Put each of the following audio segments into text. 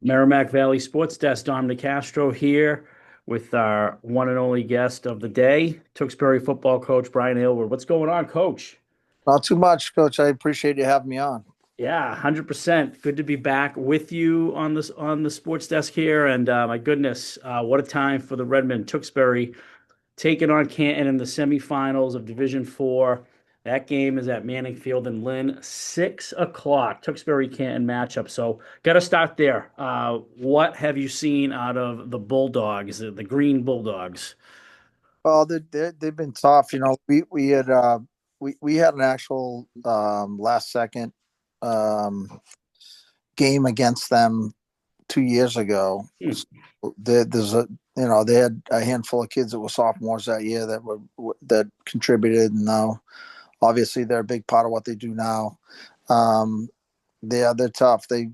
Merrimack Valley Sports Desk, Dom Nicastro here with our one and only guest of the day, Tewksbury football coach Brian Aylward. What's going on, coach? Not too much, Coach. I appreciate you having me on. Yeah, 100%. Good to be back with you on this on the sports desk here. And my goodness, what a time for the Redmond Tewksbury taking on Canton in the semifinals of Division Four. That game is at Manning Field in Lynn, 6 o'clock. Tewksbury Canton matchup. So, got to start there. What have you seen out of the Bulldogs, the Green Bulldogs? Well, they've been tough. We had an actual last second um, game against them 2 years ago. Hmm. So there's a they had a handful of kids that were sophomores that year that contributed, and now obviously they're a big part of what they do now. Um, they're tough. They're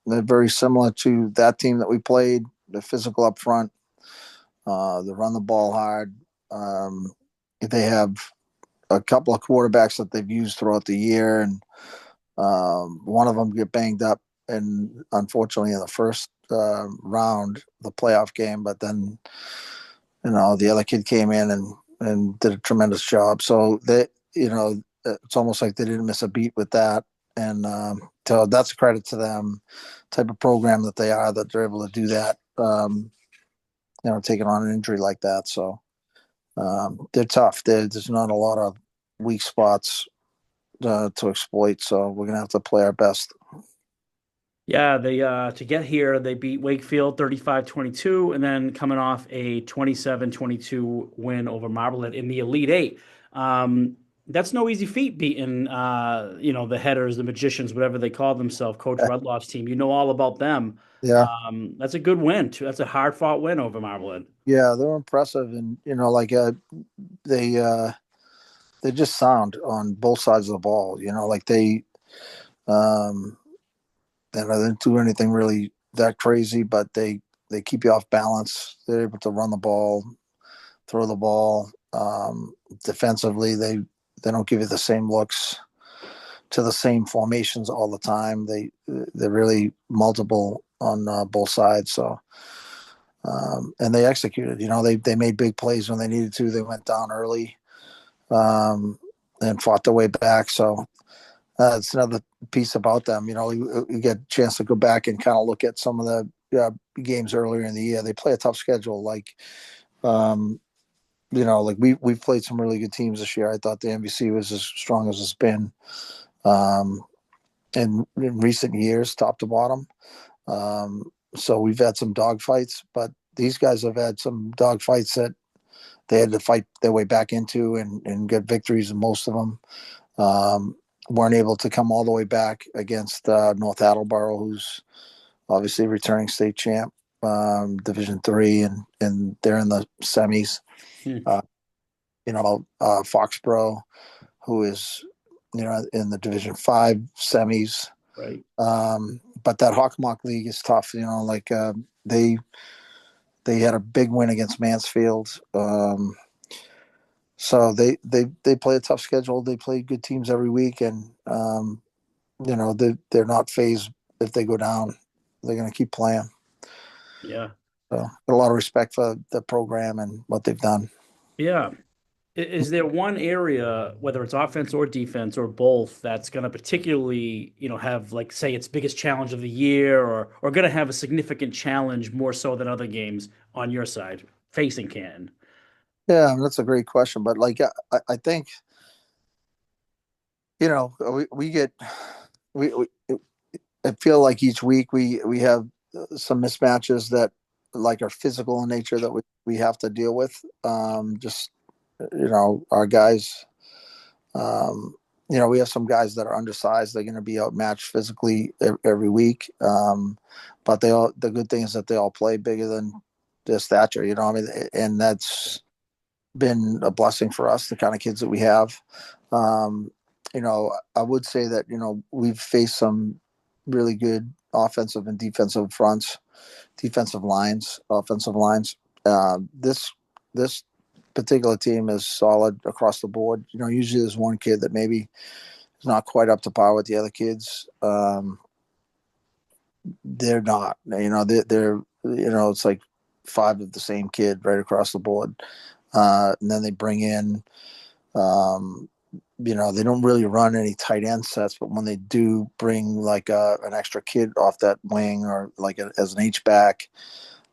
very similar to that team that we played. They're physical up front. They run the ball hard. Um, they have a couple of quarterbacks that they've used throughout the year, and one of them get banged up, and unfortunately in the first round, the playoff game. But then, the other kid came in and did a tremendous job. So it's almost like they didn't miss a beat with that, and so that's a credit to them. Type of program that they are, that they're able to do that. Taking on an injury like that. So they're tough. There's not a lot of weak spots to exploit. So we're gonna have to play our best. Yeah, they to get here, they beat Wakefield 35-22 and then coming off a 27-22 win over Marblehead in the Elite Eight. That's no easy feat beating the headers, the magicians, whatever they call themselves, Coach Rudloff's team. You know all about them. Yeah, That's a good win too. That's a hard fought win over Marblehead. yeah, they're impressive, and they they just sound on both sides of the ball. Um, they don't do anything really that crazy, but they keep you off balance. They're able to run the ball, throw the ball. Defensively, they don't give you the same looks to the same formations all the time. They're really multiple on both sides. So and they executed. They made big plays when they needed to. They went down early and fought their way back. So it's another piece about them. You get a chance to go back and kind of look at some of the games earlier in the year. They play a tough schedule. Um, we've played some really good teams this year. I thought the MVC was as strong as it's been um, in recent years, top to bottom. So we've had some dogfights, but these guys have had some dogfights that they had to fight their way back into and get victories in most of them. Um, weren't able to come all the way back against North Attleboro, who's obviously returning state champ, Division Three, and they're in the semis. Hmm. Uh, Foxborough, who is in the Division Five semis. Right. But that Hockomock League is tough. They they had a big win against Mansfield. So they play a tough schedule. They play good teams every week, and they're not phased if they go down. They're going to keep playing. Yeah. So got a lot of respect for the program and what they've done. Yeah. Is there one area, whether it's offense or defense or both, that's going to particularly, have like say its biggest challenge of the year or going to have a significant challenge more so than other games on your side facing Canton? Yeah, I mean, that's a great question. But I think we get we I feel like each week we have some mismatches that like are physical in nature that we have to deal with. Just our guys. Um, we have some guys that are undersized. They're going to be outmatched physically every week. But the good thing is that they all play bigger than their stature. I mean, and that's been a blessing for us. The kind of kids that we have. Um, I would say that we've faced some really good offensive and defensive fronts, defensive lines, offensive lines. This particular team is solid across the board. Usually there's one kid that maybe is not quite up to par with the other kids. they're not. They're it's like five of the same kid right across the board. And then they bring in, um, they don't really run any tight end sets, but when they do bring like an extra kid off that wing or like as an H back,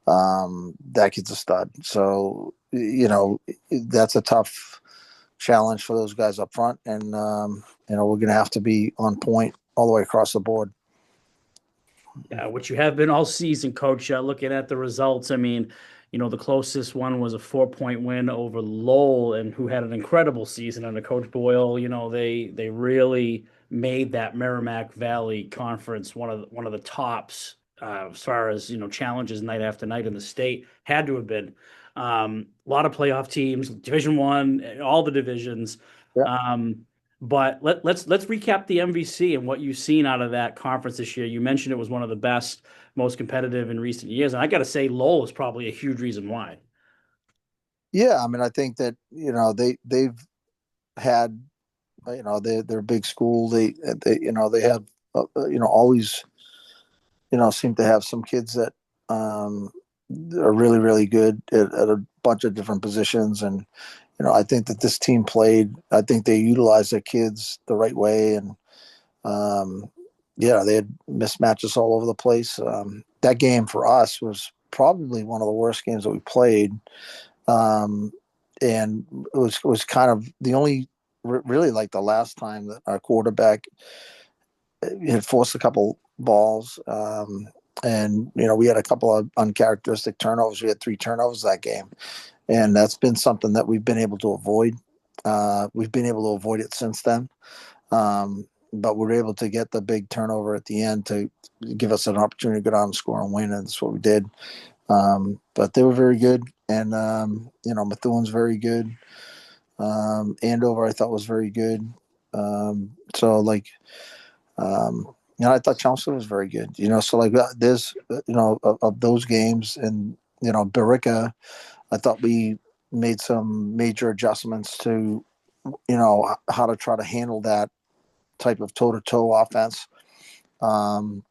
that kid's a stud. So that's a tough challenge for those guys up front, and we're going to have to be on point all the way across the board. Yeah, which you have been all season, Coach. Looking at the results, I mean, the closest one was a 4-point win over Lowell, and who had an incredible season under Coach Boyle. They really made that Merrimack Valley Conference one of the tops as far as challenges night after night in the state. Had to have been a lot of playoff teams, Division One, all the divisions. Yeah. But let's recap the MVC and what you've seen out of that conference this year. You mentioned it was one of the best, most competitive in recent years, and I got to say, Lowell is probably a huge reason why. Yeah, I mean, I think that they've had they're a big school. They have always seem to have some kids that are really really good at a bunch of different positions, and I think that this team played. I think they utilized their kids the right way, and they had mismatches all over the place. That game for us was probably one of the worst games that we played, and it was kind of the only really like the last time that our quarterback had forced a couple balls. And we had a couple of uncharacteristic turnovers. We had 3 turnovers that game, and that's been something that we've been able to avoid. We've been able to avoid it since then, but we're able to get the big turnover at the end to give us an opportunity to go down and score and win, and that's what we did. But they were very good, and Methuen's very good. Andover I thought was very good. So like. I thought Chelmsford was very good. So like there's of those games, and Barica, I thought we made some major adjustments to how to try to handle that type of toe to toe offense. Um,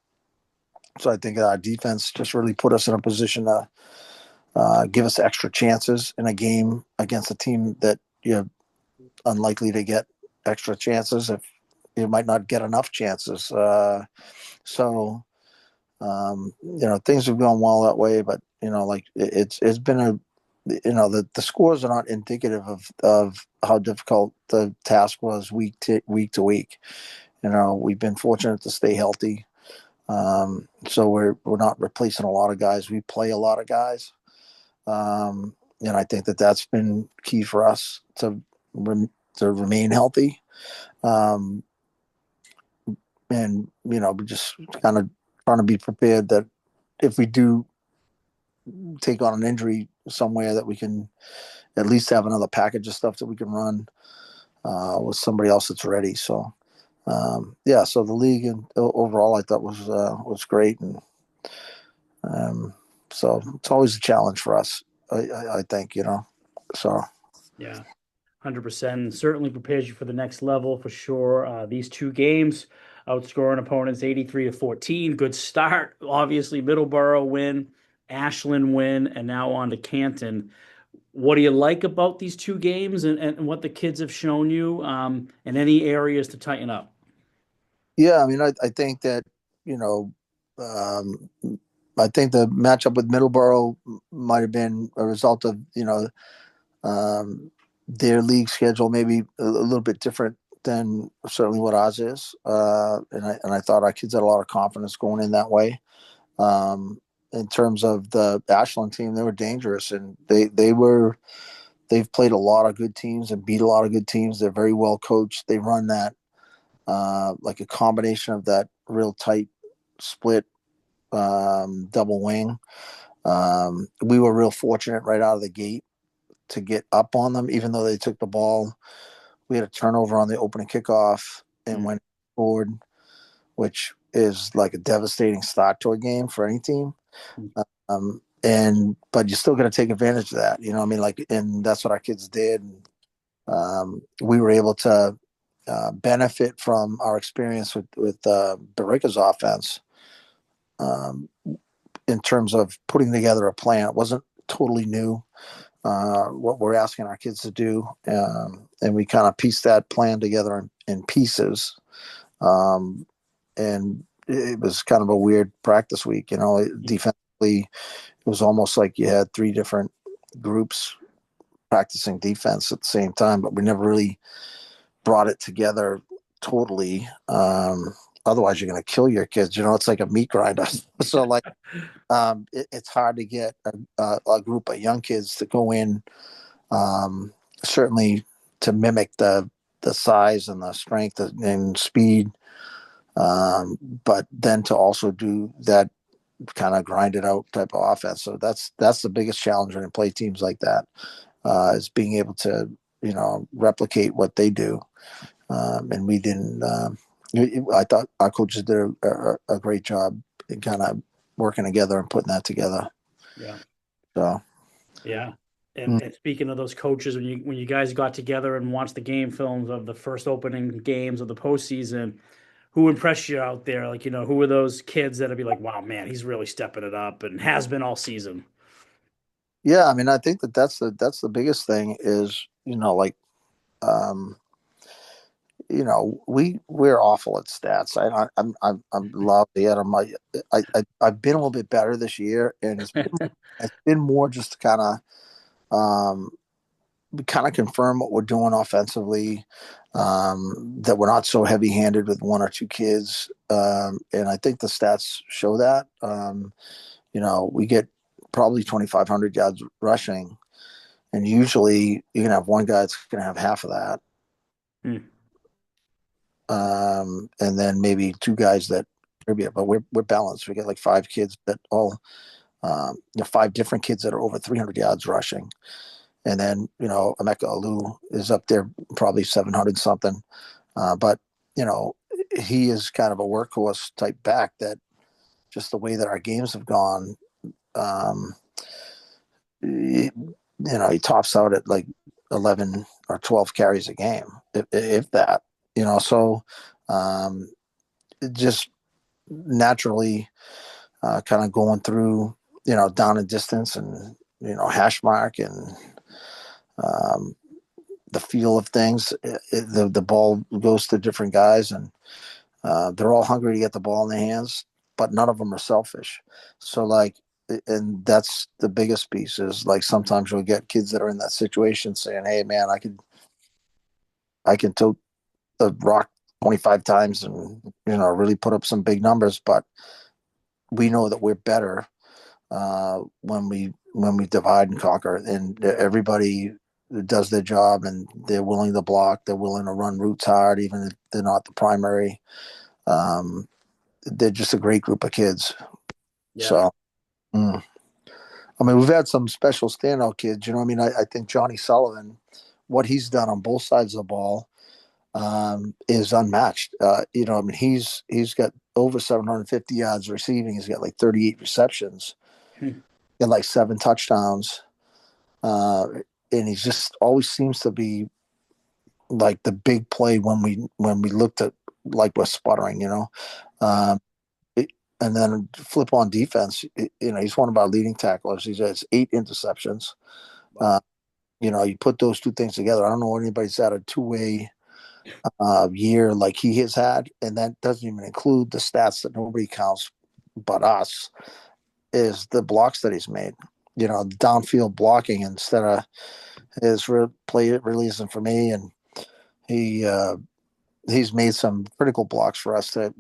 so I think our defense just really put us in a position to give us extra chances in a game against a team that you're unlikely to get extra chances if you might not get enough chances. So things have gone well that way, but like it's been the scores are not indicative of how difficult the task was week to week. We've been fortunate to stay healthy. So we're not replacing a lot of guys. We play a lot of guys. And I think that that's been key for us to remain healthy. And we just kind of trying to be prepared that if we do take on an injury somewhere, that we can at least have another package of stuff that we can run with somebody else that's ready. So so the league and overall I thought was great, and so it's always a challenge for us. I think so. Yeah, 100%. Certainly prepares you for the next level for sure. These 2 games, outscoring opponents 83-14. Good start. Obviously, Middleborough win, Ashland win, and now on to Canton. What do you like about these 2 games and what the kids have shown you, and any areas to tighten up? Yeah, I mean, I think that you know, um, I think the matchup with Middleborough might have been a result of um, their league schedule, maybe a little bit different than certainly what ours is. And I thought our kids had a lot of confidence going in that way. Um, in terms of the Ashland team, they were dangerous, and they've played a lot of good teams and beat a lot of good teams. They're very well coached. They run that like a combination of that real tight split double wing. We were real fortunate right out of the gate to get up on them, even though they took the ball. We had a turnover on the opening kickoff and went forward, which is like a devastating start to a game for any team. But you're still going to take advantage of that, I mean, and that's what our kids did. We were able to benefit from our experience with Barica's offense. um, in terms of putting together a plan. It wasn't totally new, what we're asking our kids to do. And we kind of pieced that plan together in pieces. And it was kind of a weird practice week, defensively. It was almost like you had three different groups practicing defense at the same time, but we never really brought it together totally. Otherwise, you're going to kill your kids. It's like a meat grinder. So, like, it's hard to get a group of young kids to go in, certainly to mimic the size and the strength and speed, but then to also do that kind of grind it out type of offense. So that's the biggest challenge when you play teams like that, is being able to replicate what they do. And we didn't. I thought our coaches did a great job in kind of working together and putting that together. Yeah. So. Yeah. And speaking of those coaches, when you guys got together and watched the game films of the first opening games of the postseason, who impressed you out there? Like, who were those kids that'd be like, wow, man, he's really stepping it up and has been all season? Yeah, I mean, I think that's the biggest thing is, like, um, we're awful at stats. I'm lousy at them. I've been a little bit better this year, and it's been more just to kind of confirm what we're doing offensively, that we're not so heavy handed with one or two kids, and I think the stats show that. We get probably 2,500 yards rushing, and usually you can have one guy that's going to have half of that. Hmm. And then maybe two guys that contribute, but we're balanced. We get like five kids that all, five different kids that are over 300 yards rushing. And then, Emeka Olu is up there probably 700 something. But, he is kind of a workhorse type back that just the way that our games have gone, he tops out at like 11 or 12 carries a game, if that, so just naturally kind of going through, down and distance and, hash mark and the feel of things. The ball goes to different guys, and they're all hungry to get the ball in their hands, but none of them are selfish. So, like, and that's the biggest piece is, like, sometimes you'll get kids that are in that situation saying, hey, man, I can tote the rock 25 times and, really put up some big numbers, but we know that we're better when we divide and conquer, and everybody does their job and they're willing to block, they're willing to run routes hard, even if they're not the primary. They're just a great group of kids. Yeah. So, I mean, we've had some special standout kids. I think Jonny Sullivan, what he's done on both sides of the ball, is unmatched. He's got over 750 yards receiving. He's got like 38 receptions, got like 7 touchdowns, and he just always seems to be like the big play when we looked at, like, we're sputtering. And then flip on defense. He's one of our leading tacklers. He has 8 interceptions. You put those two things together. I don't know anybody's had a two-way year like he has had, and that doesn't even include the stats that nobody counts but us, is the blocks that he's made. Downfield blocking instead of his play it really isn't for me, and he's made some critical blocks for us to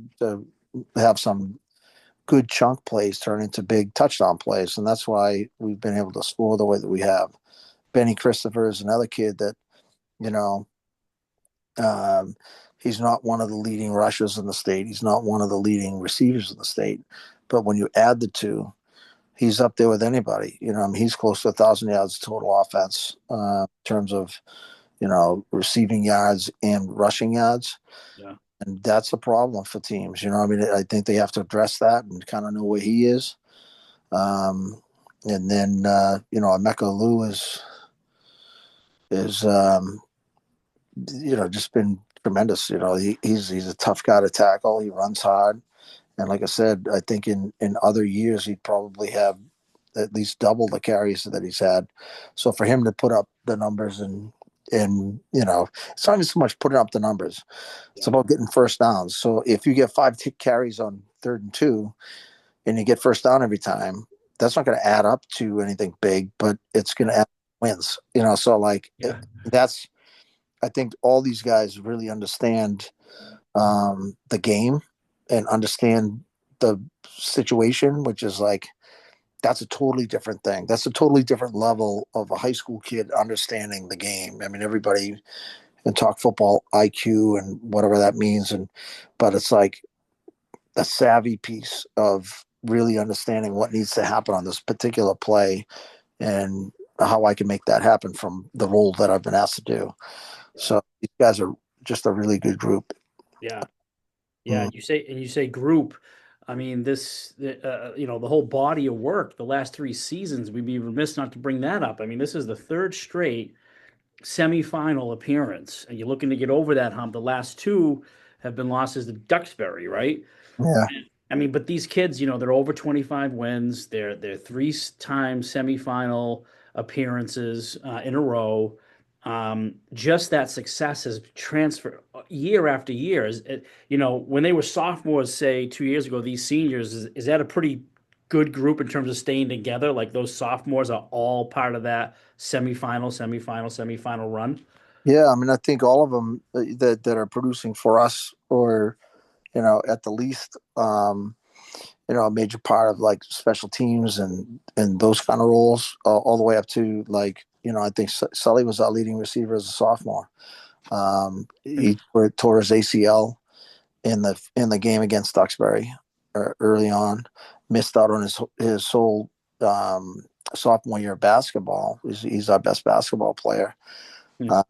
have some good chunk plays turn into big touchdown plays, and that's why we've been able to score the way that we have. Benny Christopher is another kid that, he's not one of the leading rushers in the state. He's not one of the leading receivers in the state. But when you add the two, he's up there with anybody. He's close to 1,000 yards total offense, in terms of, receiving yards and rushing yards. Yeah. And that's a problem for teams. I think they have to address that and kind of know where he is. And then, Emeka Olu is just been tremendous. He's a tough guy to tackle. He runs hard, And like I said, I think in other years he'd probably have at least double the carries that he's had. So for him to put up the numbers and it's not even so much putting up the numbers. It's Yeah. about getting first downs. So if you get five carries on 3rd and 2 and you get first down every time, that's not going to add up to anything big, but it's going to add wins. So like Yeah. that's I think all these guys really understand the game and understand the situation, which is like that's a totally different thing. That's a totally different level of a high school kid understanding the game. I mean, everybody can talk football IQ and whatever that means, but it's like a savvy piece of really understanding what needs to happen on this particular play and how I can make that happen from the role that I've been asked to do. Yeah. So these guys are just a really good group. Yeah. Yeah, Mm. you say group. I mean, the whole body of work, the last three seasons, we'd be remiss not to bring that up. I mean, this is the third straight semifinal appearance, and you're looking to get over that hump. The last two have been losses to Duxbury, right? Yeah. I mean, but these kids, they're over 25 wins. They're three-time semifinal appearances in a row. Just that success has transferred year after year. When they were sophomores, say 2 years ago, these seniors, is that a pretty good group in terms of staying together? Like those sophomores are all part of that semifinal run. Yeah. I mean, I think all of them that are producing for us or, at the least, a major part of like special teams and those kind of roles, all the way up to like I think Sully was our leading receiver as a sophomore. He tore his ACL in the game against Duxbury early on, missed out on his whole sophomore year of basketball. He's our best basketball player, Hmm. uh,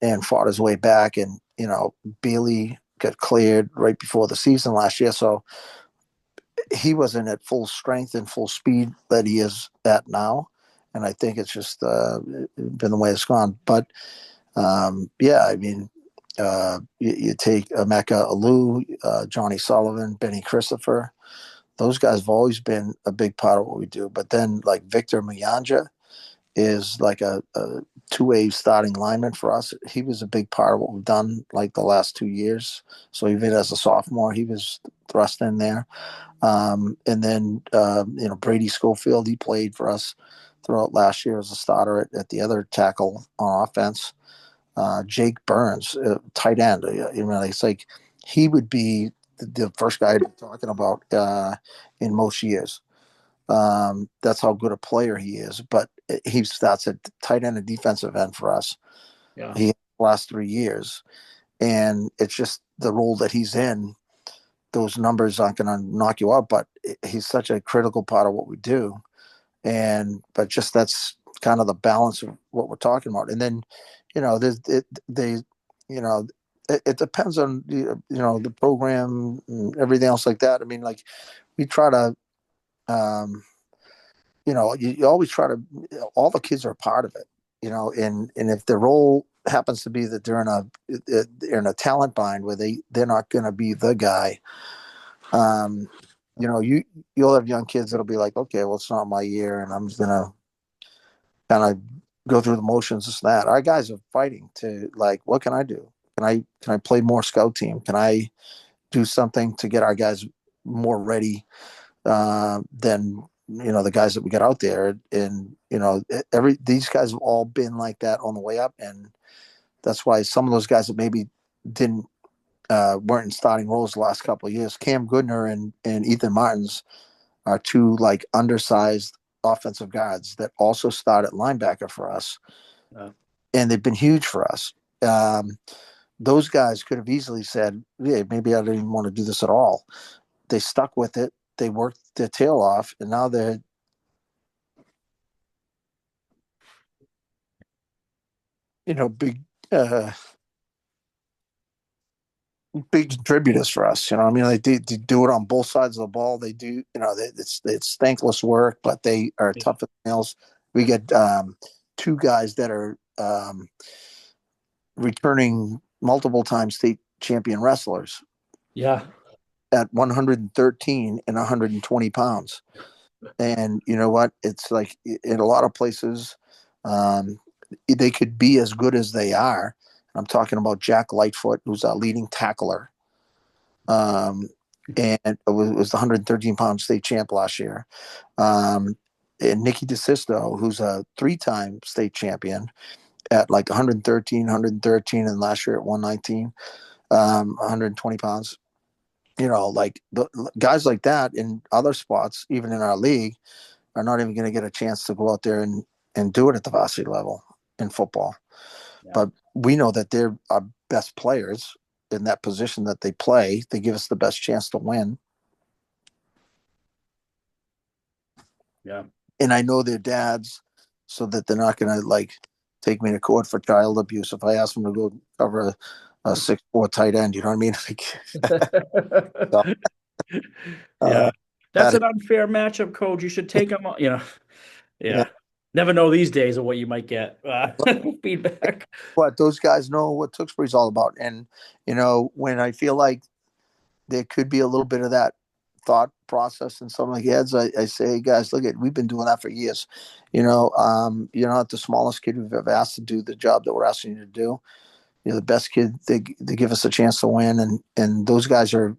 and fought his way back. And Bailey got cleared right before the season last year, so he wasn't at full strength and full speed that he is at now. And I think it's just been the way it's gone. But yeah, I mean, you take Emeka Olu, Jonny Sullivan, Benny Christopher. Those guys have always been a big part of what we do. But then, like Victor Mayanja is like a two-way starting lineman for us. He was a big part of what we've done like the last 2 years. So even as a sophomore, he was thrust in there. And then, Brady Schofield, he played for us throughout last year as a starter at the other tackle on offense. Jake Burns, tight end. It's like he would be the first guy I'd be talking about in most years. That's how good a player he is. But he starts at tight end and defensive end for us. Yeah. He last 3 years, and it's just the role that he's in. Those numbers aren't going to knock you out, but he's such a critical part of what we do. But just that's kind of the balance of what we're talking about. And then, there's you know, it depends on the program and everything else like that. I mean, like we try to, um, you always try to. All the kids are a part of it, and if their role happens to be that they're in a talent bind where they're not going to be the guy. Um, you'll have young kids that'll be like, okay, well, it's not my year, and I'm just gonna kind of go through the motions, this and that. Our guys are fighting to like, what can I do? Can I play more scout team? Can I do something to get our guys more ready than the guys that we got out there? And every these guys have all been like that on the way up, and that's why some of those guys that maybe didn't weren't in starting roles the last couple of years. Cam Goodner and Ethan Martins are two like undersized offensive guards that also start at linebacker for us, Uh, and they've been huge for us. Um, those guys could have easily said, "Yeah, maybe I didn't even want to do this at all." They stuck with it. They worked their tail off, and now they're big. Big contributors for us. I mean, they do it on both sides of the ball. They do, it's thankless work, but they are yeah. tough as nails. We get two guys that are returning multiple time state champion wrestlers. Yeah. at 113 and 120 pounds. And you know what? It's like in a lot of places, um, they could be as good as they are. I'm talking about Jack Lightfoot, who's our leading tackler. And it was the 113-pound state champ last year. And Nikki DeSisto, who's a 3-time state champion at like 113, and last year at 119, 120 pounds. You know, like the guys like that in other spots, even in our league, are not even going to get a chance to go out there and do it at the varsity level in football. Yeah. But we know that they're our best players in that position that they play. They give us the best chance to win. Yeah. And I know their dads, so that they're not going to like take me to court for child abuse if I ask them to go cover a 6'4" tight end. You know what I mean? So, Yeah. That's that, an unfair matchup, coach. You should take them, yeah. yeah. Never know these days of what you might get. Feedback. But those guys know what Tewksbury's all about. And, you know, when I feel like there could be a little bit of that thought process in some of the heads, I say, hey, guys, look we've been doing that for years. You know, you're not the smallest kid we've ever asked to do the job that we're asking you to do. You're the best kid. They give us a chance to win. And those guys they're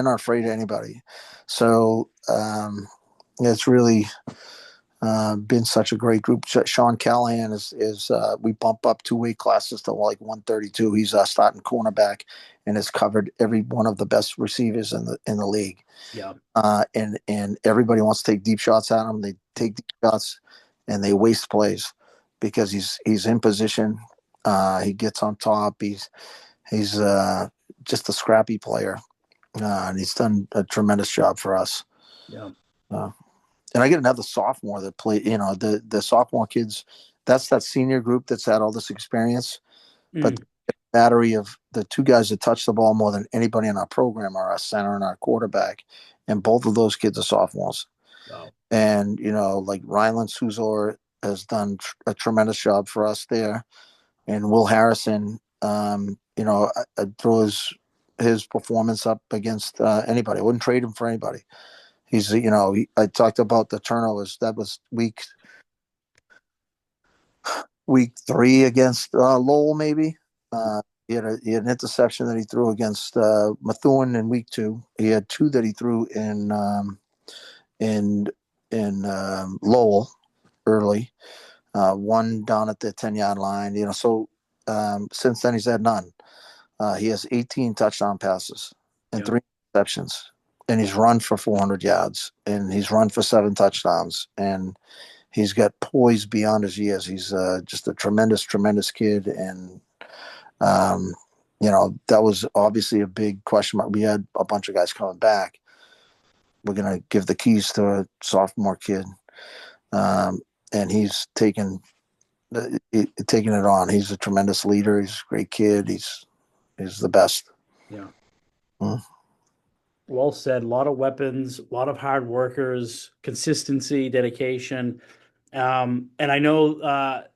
not afraid of anybody. So it's really been such a great group. Sean Callahan is we bump up 2 weight classes to like 132. He's starting cornerback and has covered every one of the best receivers in the league. Yeah. And everybody wants to take deep shots at him. They take deep shots and they waste plays because he's in position. He gets on top. He's just a scrappy player, and he's done a tremendous job for us. Yeah. And I get another sophomore that play. You know, the sophomore kids. That's that senior group that's had all this experience. But the battery of the 2 guys that touch the ball more than anybody in our program are our center and our quarterback, and both of those kids are sophomores. Wow. And you know, like Ryland Suzor has done a tremendous job for us there, and Will Harrison. You know, I throw his performance up against anybody. I wouldn't trade him for anybody. He's, you know, I talked about the turnovers. That was week 3 against Lowell, maybe. He had an interception that he threw against Methuen in week 2. He had 2 that he threw in Lowell early. 1 down at the 10-yard line. You know, so since then he's had none. He has 18 touchdown passes and 3 interceptions. And he's run for 400 yards, and he's run for 7 touchdowns, and he's got poise beyond his years. He's just a tremendous, tremendous kid, and you know, that was obviously a big question mark. We had a bunch of guys coming back. We're gonna give the keys to a sophomore kid, and he's taking it on. He's a tremendous leader. He's a great kid. He's the best. Yeah. Mm. Well said. A lot of weapons, a lot of hard workers, consistency, dedication. And I know I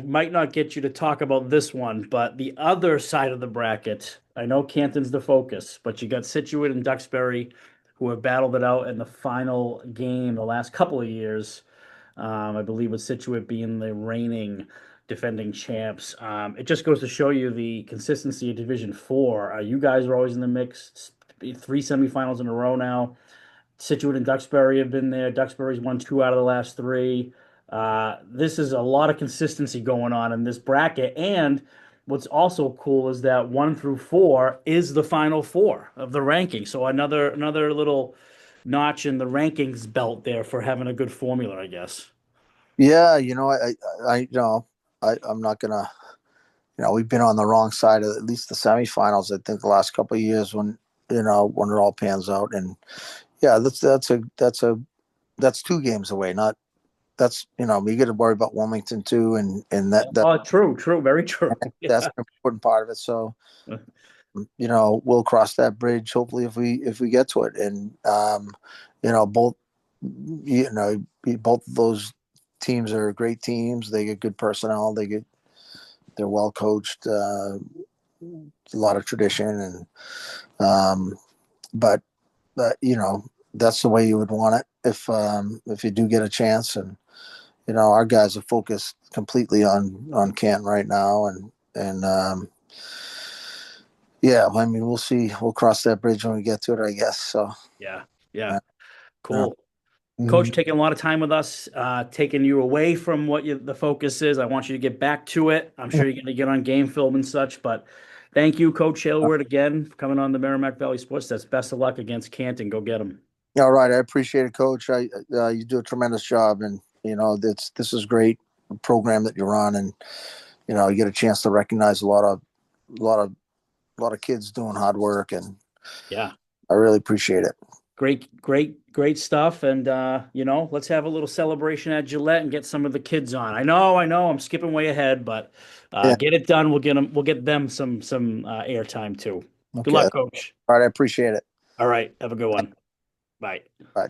might not get you to talk about this one, but the other side of the bracket, I know Canton's the focus, but you got Scituate and Duxbury who have battled it out in the final game the last couple of years. I believe with Scituate being the reigning defending champs. It just goes to show you the consistency of Division 4. You guys are always in the mix. 3 semifinals in a row now. Scituate and Duxbury have been there. Duxbury's won 2 out of the last 3. This is a lot of consistency going on in this bracket. And what's also cool is that 1 through 4 is the final 4 of the ranking. So another little notch in the rankings belt there for having a good formula, I guess. Yeah, you know, I'm not gonna. You know, we've been on the wrong side of at least the semifinals. I think the last couple of years when when it all pans out, and yeah, that's 2 games away. Not that's we got to worry about Wilmington too, and that Oh, true, very true. that's Yeah. an important part of it. So we'll cross that bridge hopefully if we get to it, and both both of those teams are great teams. They get good personnel. They're well coached. A lot of tradition, and but that's the way you would want it if you do get a chance. And our guys are focused completely on Canton right now, and yeah, I mean, we'll see. We'll cross that bridge when we get to it, I guess. So, Yeah. Yeah. uh, uh, Cool. Coach, mhm. taking a lot of time with us, taking you away from what the focus is. I want you to get back to it. I'm sure you're going to get on game film and such, but thank you, Coach Aylward, again for coming on the Merrimack Valley Sports Desk. Best of luck against Canton. Go get them. All right, I appreciate it, Coach. You do a tremendous job, and this is great program that you're on, and you get a chance to recognize a lot of a lot of kids doing hard work, and Yeah. I really appreciate it. Great stuff. And let's have a little celebration at Gillette and get some of the kids on. I know, I'm skipping way ahead, but Yeah. get it done. We'll get them some airtime too. Good Okay. luck, Coach. All right, I appreciate it. All right, have a good one. Bye. Bye.